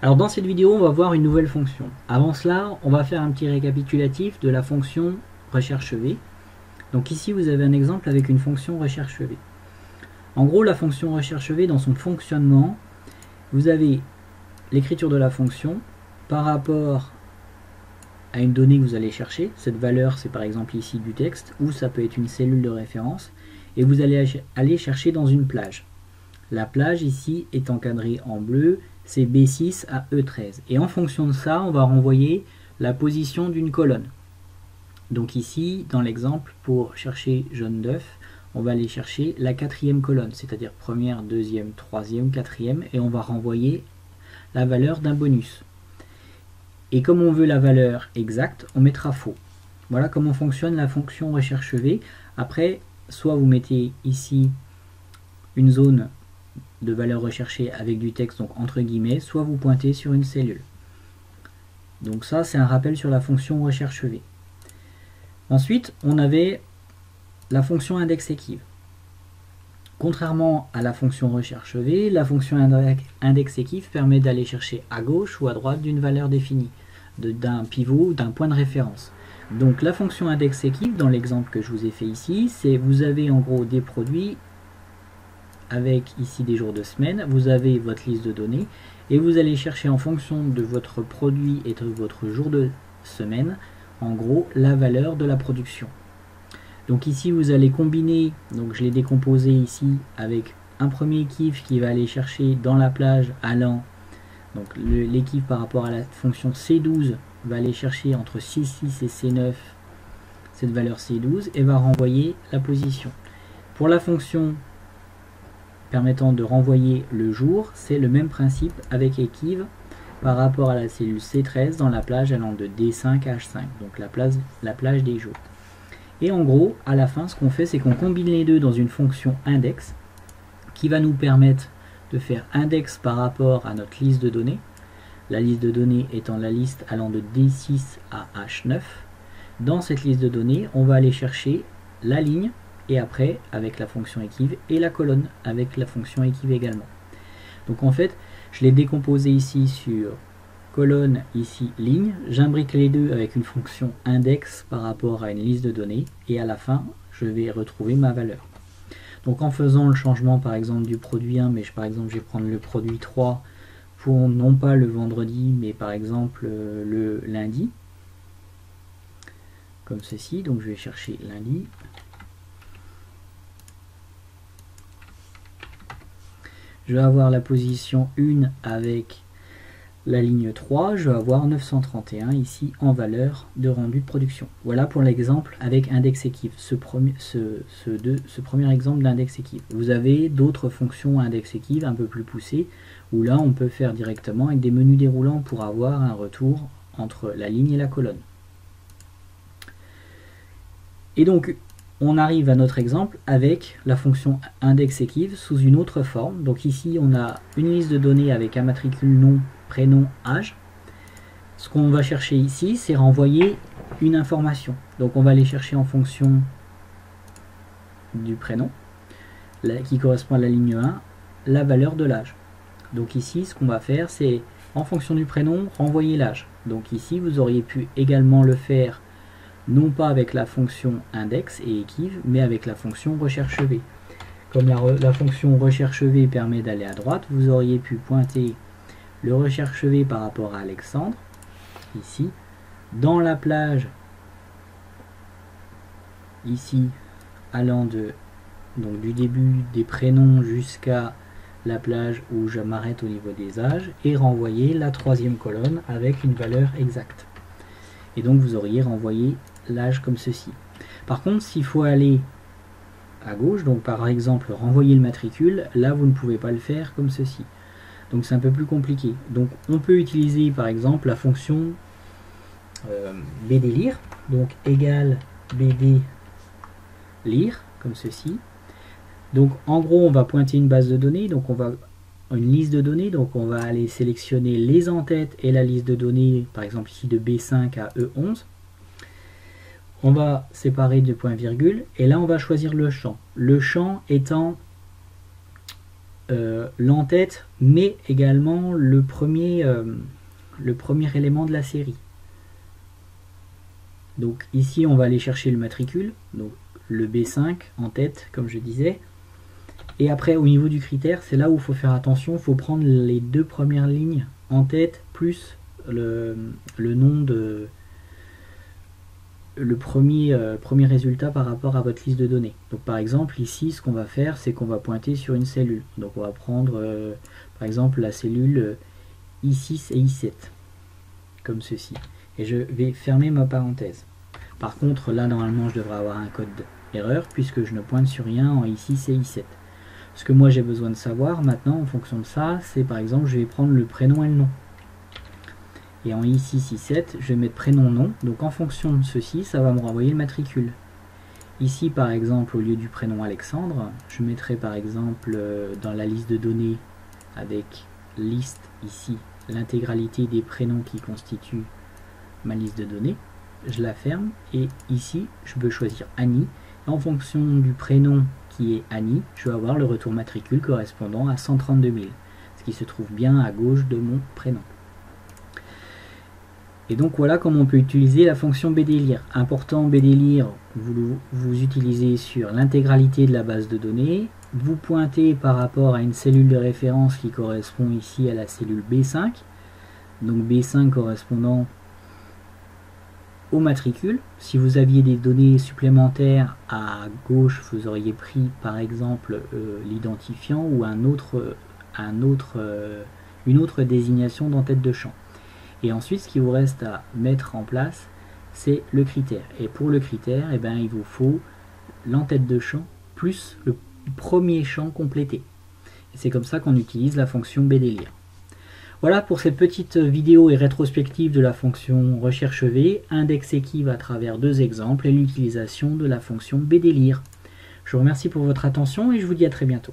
Alors dans cette vidéo, on va voir une nouvelle fonction. Avant cela, on va faire un petit récapitulatif de la fonction recherche V. Donc ici, vous avez un exemple avec une fonction recherche V. En gros, la fonction recherche V, dans son fonctionnement, vous avez l'écriture de la fonction par rapport à une donnée que vous allez chercher. Cette valeur, c'est par exemple ici du texte, ou ça peut être une cellule de référence, et vous allez aller chercher dans une plage. La plage ici est encadrée en bleu, c'est B6 à E13. Et en fonction de ça, on va renvoyer la position d'une colonne. Donc ici, dans l'exemple, pour chercher jaune d'œuf, on va aller chercher la quatrième colonne, c'est-à-dire première, deuxième, troisième, quatrième, et on va renvoyer la valeur d'un bonus. Et comme on veut la valeur exacte, on mettra faux. Voilà comment fonctionne la fonction recherche V. Après, soit vous mettez ici une zone de valeur recherchée avec du texte, donc entre guillemets, soit vous pointez sur une cellule. Donc ça, c'est un rappel sur la fonction recherche V. Ensuite, on avait la fonction index equiv. Contrairement à la fonction recherche V, la fonction index equiv permet d'aller chercher à gauche ou à droite d'une valeur définie, d'un pivot ou d'un point de référence. Donc la fonction index equiv, dans l'exemple que je vous ai fait ici, c'est vous avez en gros des produits avec ici des jours de semaine, vous avez votre liste de données et vous allez chercher en fonction de votre produit et de votre jour de semaine, en gros la valeur de la production. Donc ici vous allez combiner, donc je l'ai décomposé ici avec un premier equiv qui va aller chercher dans la plage allant, donc l'équiv par rapport à la fonction C12 va aller chercher entre C6 et C9 cette valeur C12 et va renvoyer la position. Pour la fonction permettant de renvoyer le jour, c'est le même principe avec equiv par rapport à la cellule C13 dans la plage allant de D5 à H5, donc la plage des jours. Et en gros, à la fin, ce qu'on fait, c'est qu'on combine les deux dans une fonction index qui va nous permettre de faire index par rapport à notre liste de données, la liste de données étant la liste allant de D6 à H9. Dans cette liste de données, on va aller chercher la ligne et après avec la fonction equiv et la colonne avec la fonction equiv également. Donc en fait, je l'ai décomposé ici sur colonne, ici ligne, j'imbrique les deux avec une fonction index par rapport à une liste de données et à la fin, je vais retrouver ma valeur. Donc en faisant le changement par exemple du produit 1, mais par exemple je vais prendre le produit 3 pour non pas le vendredi, mais par exemple le lundi, comme ceci, donc je vais chercher lundi. Je vais avoir la position 1 avec la ligne 3, je vais avoir 931 ici en valeur de rendu de production. Voilà pour l'exemple avec index equiv, ce premier exemple d'index equiv. Vous avez d'autres fonctions index equiv un peu plus poussées, où là on peut faire directement avec des menus déroulants pour avoir un retour entre la ligne et la colonne. Et donc, on arrive à notre exemple avec la fonction index equiv sous une autre forme. Donc ici, on a une liste de données avec un matricule nom, prénom, âge. Ce qu'on va chercher ici, c'est renvoyer une information. Donc on va aller chercher en fonction du prénom, qui correspond à la ligne 1, la valeur de l'âge. Donc ici, ce qu'on va faire, c'est en fonction du prénom, renvoyer l'âge. Donc ici, vous auriez pu également le faire non pas avec la fonction index et equiv, mais avec la fonction recherche V. Comme la fonction recherche V permet d'aller à droite, vous auriez pu pointer le recherche V par rapport à Alexandre, ici, dans la plage, ici, allant donc du début des prénoms jusqu'à la plage où je m'arrête au niveau des âges, et renvoyer la troisième colonne avec une valeur exacte. Et donc vous auriez renvoyé l'âge comme ceci. Par contre, s'il faut aller à gauche, donc par exemple renvoyer le matricule, là vous ne pouvez pas le faire comme ceci. Donc c'est un peu plus compliqué. Donc on peut utiliser par exemple la fonction bd_lire, donc égale bd lire, comme ceci. Donc en gros on va pointer une base de données, donc on va une liste de données, donc on va aller sélectionner les en-têtes et la liste de données, par exemple ici de B5 à E11. On va séparer de point virgule et là on va choisir le champ. Le champ étant l'entête, mais également le premier élément de la série. Donc ici, on va aller chercher le matricule, donc le B5 en tête, comme je disais. Et après, au niveau du critère, c'est là où il faut faire attention. Il faut prendre les deux premières lignes en tête, plus le nom de le premier résultat par rapport à votre liste de données. Donc par exemple, ici, ce qu'on va faire, c'est qu'on va pointer sur une cellule. Donc on va prendre, par exemple, la cellule I6 et I7, comme ceci. Et je vais fermer ma parenthèse. Par contre, là, normalement, je devrais avoir un code erreur, puisque je ne pointe sur rien en I6 et I7. Ce que moi, j'ai besoin de savoir, maintenant, en fonction de ça, c'est par exemple, je vais prendre le prénom et le nom. Et en I6, I7, je vais mettre prénom-nom. Donc en fonction de ceci, ça va me renvoyer le matricule. Ici, par exemple, au lieu du prénom Alexandre, je mettrai par exemple dans la liste de données avec liste ici, l'intégralité des prénoms qui constituent ma liste de données. Je la ferme et ici, je peux choisir Annie. Et en fonction du prénom qui est Annie, je vais avoir le retour matricule correspondant à 132 000, ce qui se trouve bien à gauche de mon prénom. Et donc voilà comment on peut utiliser la fonction bdlire. Important, bdlire, vous utilisez sur l'intégralité de la base de données. Vous pointez par rapport à une cellule de référence qui correspond ici à la cellule B5. Donc B5 correspondant au matricule. Si vous aviez des données supplémentaires à gauche, vous auriez pris par exemple l'identifiant ou une autre désignation d'entête de champ. Et ensuite, ce qu'il vous reste à mettre en place, c'est le critère. Et pour le critère, eh ben, il vous faut l'entête de champ plus le premier champ complété. C'est comme ça qu'on utilise la fonction bdlire. Voilà pour cette petite vidéo et rétrospective de la fonction recherche V, index equiv à travers deux exemples et l'utilisation de la fonction bdlire. Je vous remercie pour votre attention et je vous dis à très bientôt.